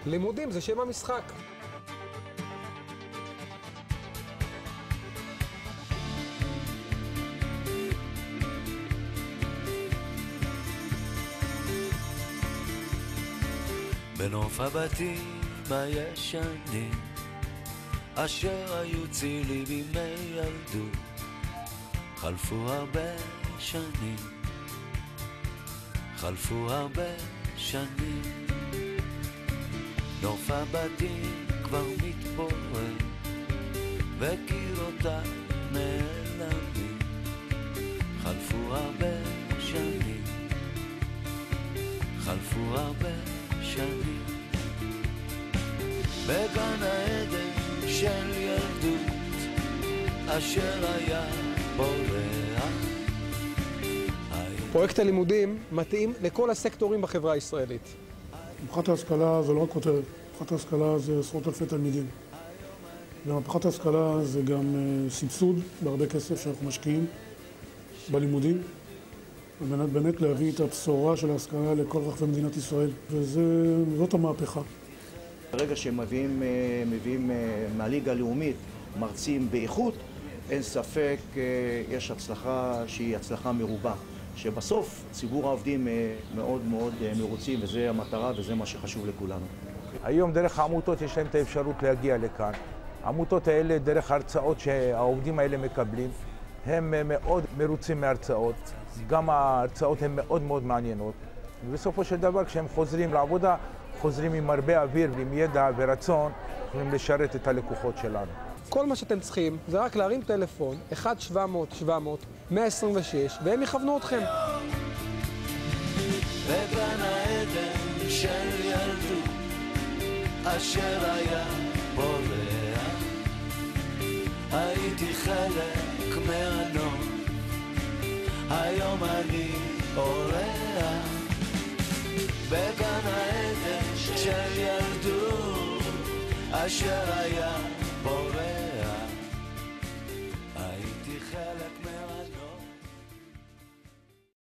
לימודים זה שם המשחק. בנוף הבתים הישנים אשר היו צילי בימי ילדות חלפו הרבה שנים, חלפו הרבה שנים. נוף הבתים כבר מתפורר וקירותיו נעלמים, חלפו הרבה שנים, חלפו הרבה שנים. בגן העדן של ילדות אשר היה בורח. פרויקט הלימודים מתאים לכל הסקטורים בחברה הישראלית. מהפכת ההשכלה זה לא רק כותרת, מהפכת ההשכלה זה עשרות אלפי תלמידים. ומהפכת ההשכלה זה גם סבסוד בהרבה כסף שאנחנו משקיעים בלימודים, על מנת באמת להביא את הבשורה של ההשכלה לכל רחבי מדינת ישראל, וזאת המהפכה. ברגע שהם מביאים מהליגה הלאומית מרצים באיכות, אין ספק יש הצלחה שהיא הצלחה מרובה, שבסוף ציבור העובדים מאוד מאוד מרוצים, וזה המטרה וזה מה שחשוב לכולנו. היום דרך העמותות יש להם את האפשרות להגיע לכאן. העמותות האלה, דרך ההרצאות שהעובדים האלה מקבלים, הם מאוד מרוצים מההרצאות. גם ההרצאות הן מאוד מאוד מעניינות. ובסופו של דבר, כשהם חוזרים לעבודה, חוזרים עם הרבה אוויר ועם ידע ורצון, יכולים לשרת את הלקוחות שלנו. כל מה שאתם צריכים זה רק להרים טלפון 1-700-700-126 והם יכוונו אתכם. בגן העדן של ילדות אשר היה בורח, הייתי חלק מהנוף, היום אני אורח. בגן העדן של ילדות אשר היה